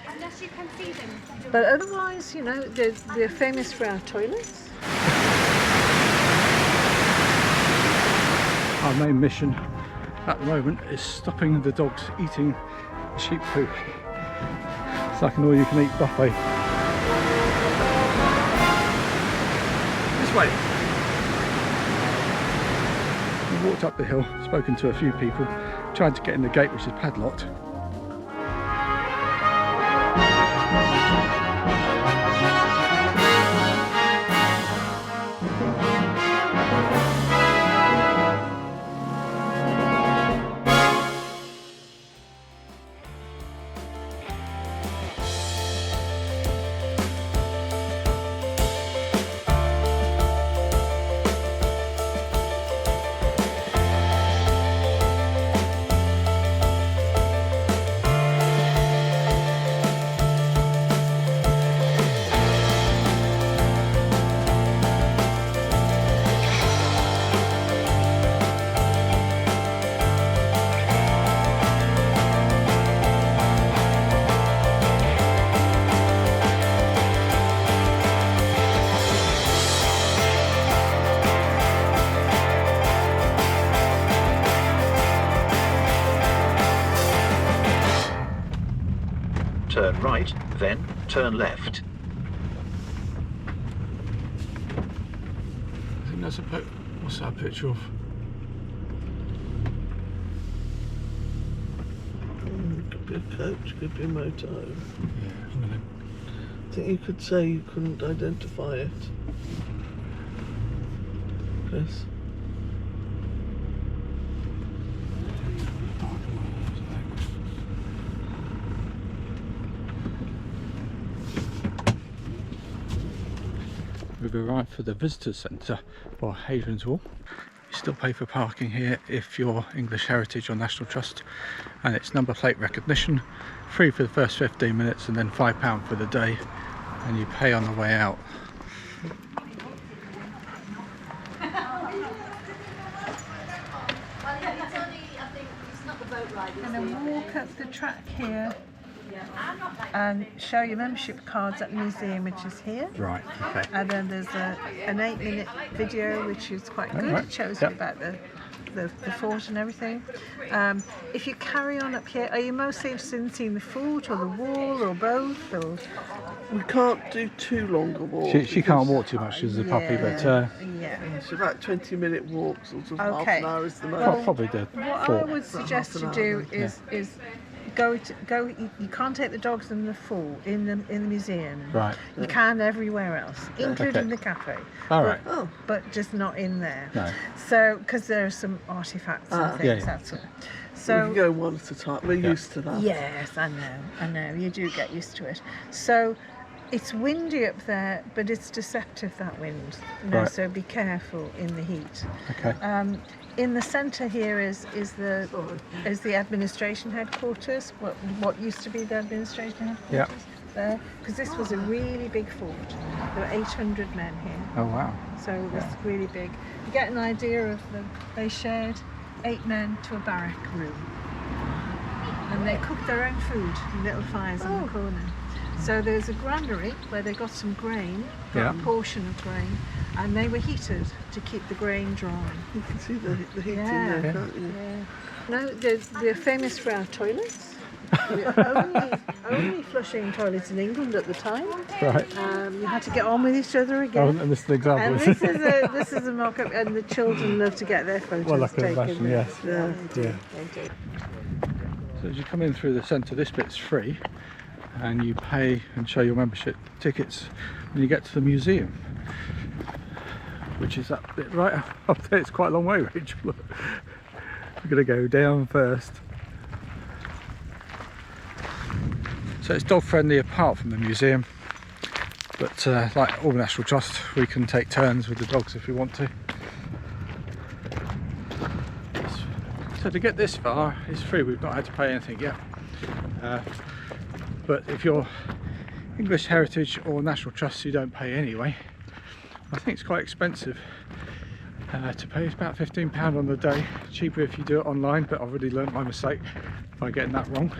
Unless you can see them. But otherwise, you know, they're famous for our toilets. Our main mission at the moment is stopping the dogs eating the sheep poo. It's like an all-you-can-eat buffet. This way. We walked up the hill, spoken to a few people, tried to get in the gate which is padlocked. Turn right, then turn left. I think that's a bit, what's that picture of? Could be a coach, could be a motorhome. Yeah, I think you could say you couldn't identify it. Chris? We've arrived for the visitors centre for Hadrian's Wall. You still pay for parking here if you're English Heritage or National Trust, and it's number plate recognition, free for the first 15 minutes and then £5 for the day, and you pay on the way out. And then walk up the track here and show your membership cards at the museum, which is here. Right, okay. And then there's an 8-minute video, which is quite good. Right. It shows Yep. you about the fort and everything. If you carry on up here, are you mostly interested in seeing the fort or the wall or both? Or? We can't do too long a walk. She can't walk too much as a puppy, but yeah. It's about 20-minute walk, sort of half Okay. an hour is the most. probably did. What I Fort. would suggest half you an do hour, is go. You can't take the dogs in the fort in the museum. Right. You can everywhere else, including Okay. the cafe. All right. Oh, But just not in there. No. So, because there are some artifacts and things. yeah. That's all. we So. can go one at a time. We're used to that. Yes, I know. You do get used to it. So, it's windy up there, but it's deceptive, that wind. You know, Right. so be careful in the heat. Okay. In the centre here is the administration headquarters. What used to be the administration headquarters. Yeah. There, because this was a really big fort. There were 800 men here, Oh wow. so it was really big. You get an idea of them. They shared 8 men to a barrack room, and they cooked their own food in little fires in the corner. So there's a granary where they got some grain, Yeah. a portion of grain, and they were heated to keep the grain dry. You can see the heat Yeah. in there, can't you? Yeah. No, they're famous for our toilets. only flushing toilets in England at the time. Right. You had to get on with each other Oh, again. and this is an example. And this is a mock-up, and the children love to get their photos Well, I can taken. imagine, yes. Yeah, they do, Yeah. they do. So as you come in through the centre, this bit's free, and you pay and show your membership tickets when you get to the museum, which is that bit right up there. It's quite a long way, Rachel. We're going to go down first. So it's dog friendly apart from the museum, but like all National Trust, we can take turns with the dogs if we want to. So to get this far, it's free. We've not had to pay anything yet. But if you're English Heritage or National Trust, you don't pay anyway. I think it's quite expensive to pay. It's about £15 on the day. Cheaper if you do it online, but I've already learnt my mistake by getting that wrong.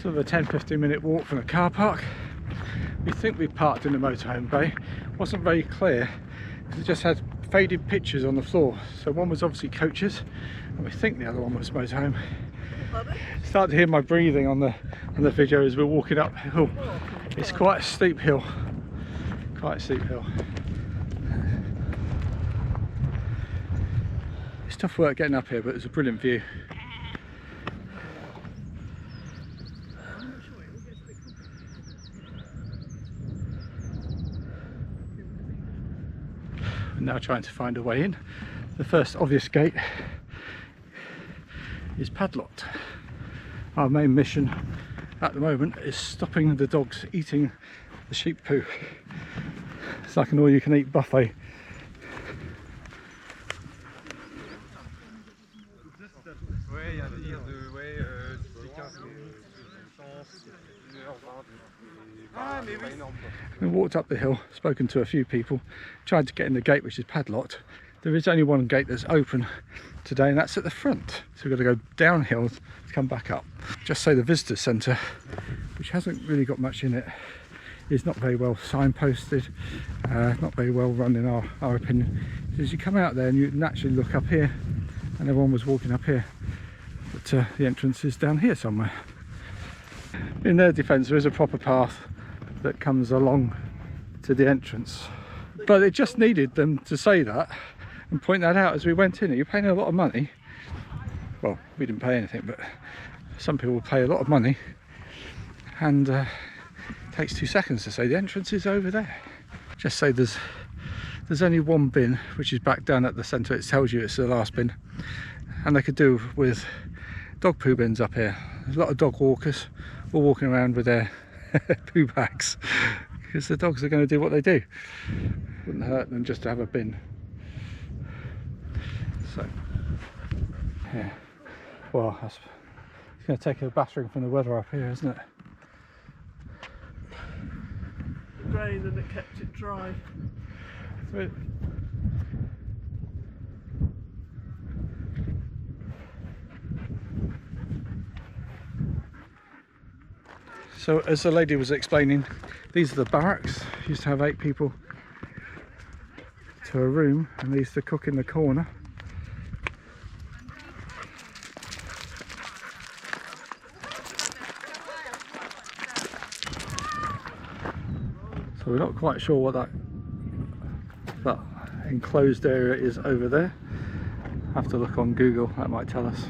Sort of a 10-15 minute walk from the car park. We think we parked in the motorhome bay. Wasn't very clear because it just had faded pictures on the floor. So one was obviously coaches, and we think the other one was motorhome. Start to hear my breathing on the video as we're walking uphill. It's quite a steep hill. Quite a steep hill. It's tough work getting up here, but it's a brilliant view. We're now trying to find a way in. The first obvious gate is padlocked. Our main mission at the moment is stopping the dogs eating the sheep poo. It's like an all-you-can-eat buffet. We walked up the hill, spoken to a few people, tried to get in the gate which is padlocked. There is only one gate that's open today, and that's at the front. So we've got to go downhill to come back up. Just say the visitor centre, which hasn't really got much in it, is not very well signposted, not very well run in our opinion. As you come out there and you naturally look up here, and everyone was walking up here, but the entrance is down here somewhere. In their defence, there is a proper path that comes along to the entrance, but it just needed them to say that and point that out as we went in. You're paying a lot of money. Well, we didn't pay anything, but some people pay a lot of money, and it takes 2 seconds to say the entrance is over there. Just say there's only one bin, which is back down at the centre. It tells you it's the last bin, and they could do with dog poo bins up here. There's a lot of dog walkers all walking around with their poo bags because the dogs are going to do what they do. Wouldn't hurt them just to have a bin. So yeah, well, it's going to take a battering from the weather up here, isn't it? It rained and it kept it dry. So as the lady was explaining, these are the barracks. Used to have 8 people to a room, and they used to cook in the corner. So we're not quite sure what that enclosed area is over there. Have to look on Google, that might tell us.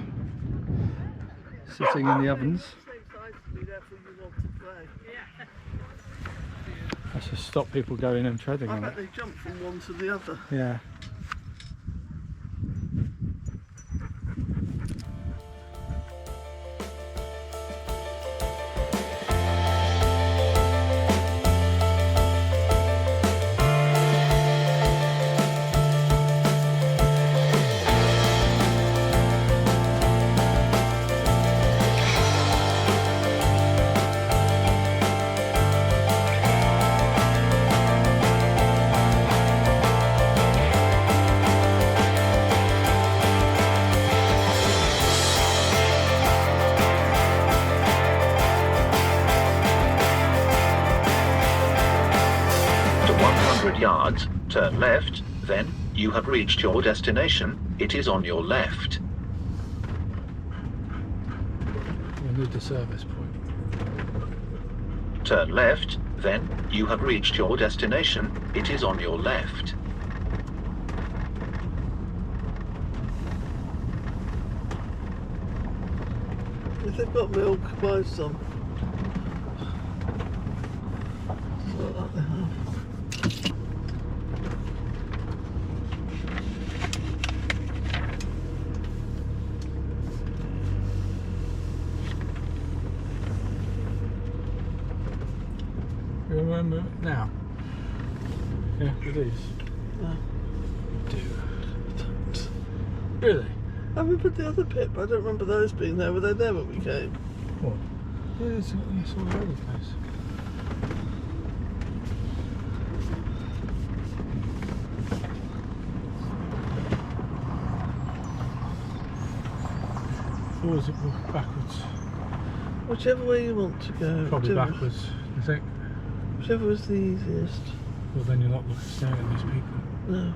Sitting in the ovens. That's to stop people going and treading on it. I bet they jump from one to the other. Yeah. Yards, turn left, then you have reached your destination. It is on your left. We need the service point. Turn left, then you have reached your destination. It is on your left. If they've got milk, buy some. So that they have. You remember it now? Yeah, it is. No. Do. Don't. Really? I remember the other pit, but I don't remember those being there. Were they there when we came? What? Yeah, it's all over the place. Or is it backwards? Whichever way you want to go. Probably whichever, backwards, you think? Whichever was the easiest. Well, then you're not staring at these people. No.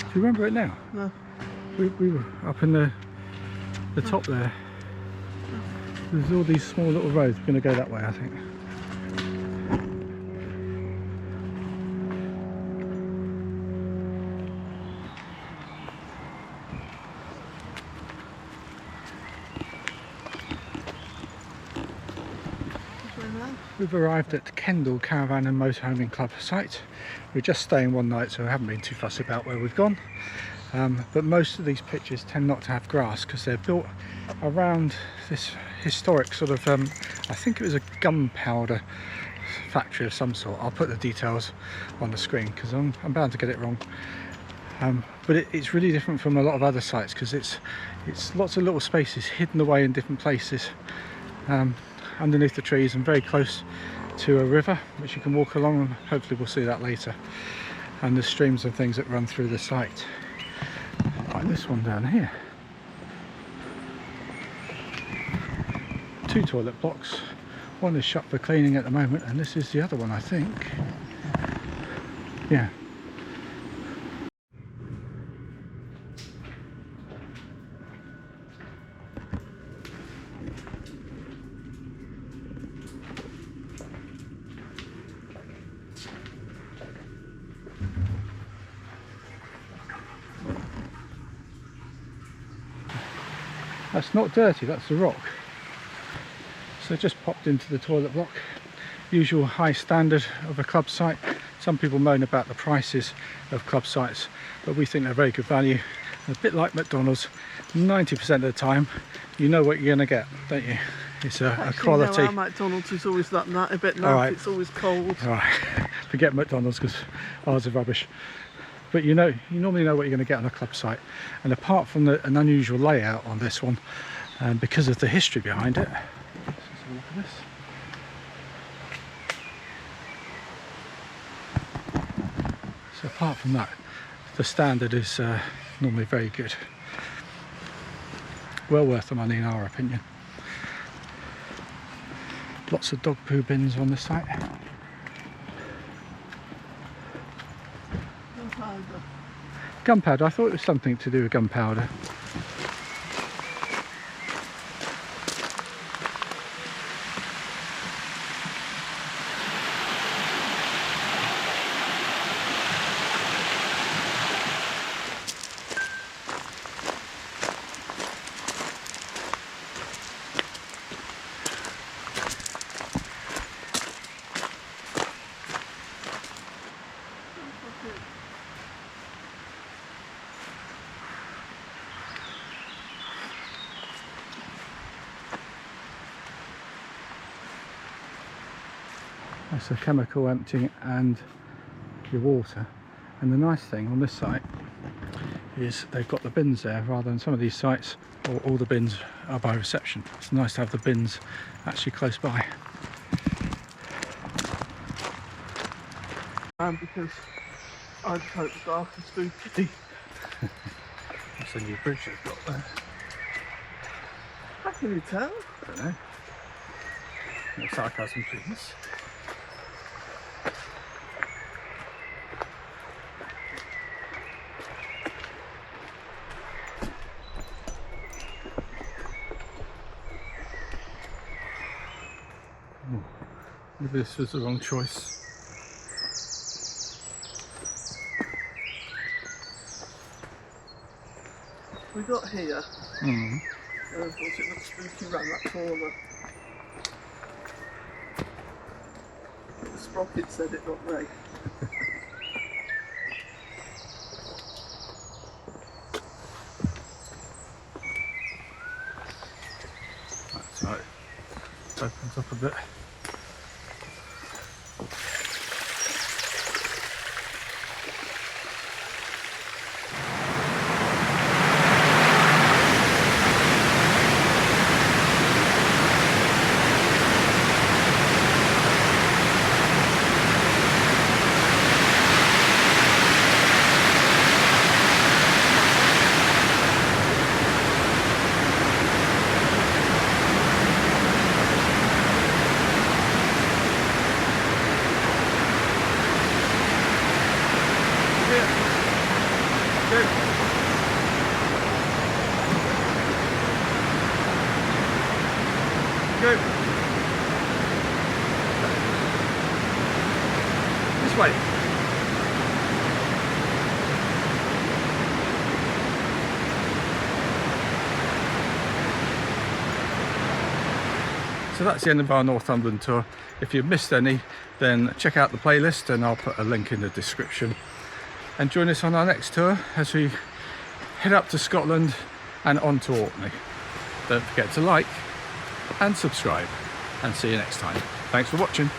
Do you remember it now? No. We were up in the top there. There's all these small little roads. We're going to go that way, I think. We've arrived at Kendal Caravan and Motorhome Club site. We're just staying one night, so I haven't been too fussy about where we've gone. But most of these pitches tend not to have grass because they're built around this historic sort of, I think it was a gunpowder factory of some sort. I'll put the details on the screen because I'm bound to get it wrong. But it's really different from a lot of other sites because it's lots of little spaces hidden away in different places. Underneath the trees and very close to a river which you can walk along, and hopefully we'll see that later, and the streams and things that run through the site, like this one down here. 2 toilet blocks, one is shut for cleaning at the moment and this is the other one, I think. Yeah. That's not dirty, that's the rock. So just popped into the toilet block. Usual high standard of a club site. Some people moan about the prices of club sites, but we think they're very good value. A bit like McDonald's, 90% of the time you know what you're going to get, don't you? It's a quality. No, our McDonald's is always that night, a bit naff, Right. It's always cold. Alright, forget McDonald's because ours are rubbish. But you normally know what you're going to get on a club site. And apart from an unusual layout on this one, because of the history behind it, let's have a look at this. So apart from that, the standard is normally very good. Well worth the money in our opinion. Lots of dog poo bins on the site. Gunpowder, I thought it was something to do with gunpowder. That's a chemical emptying and your water. And the nice thing on this site is they've got the bins there rather than some of these sites, or all the bins are by reception. It's nice to have the bins actually close by. Because I just hope the dark is spooky. That's a new bridge they've got there. How can you tell? I don't know. No sarcasm, please. Maybe this was the wrong choice. We got here, Mm. and of course it looks spooky around that corner. The sprocket said it, not me. That's right. It opens up a bit. do. This way. So that's the end of our Northumberland tour. If you've missed any, then check out the playlist and I'll put a link in the description. And join us on our next tour as we head up to Scotland and on to Orkney. Don't forget to like and subscribe, and see you next time. Thanks for watching.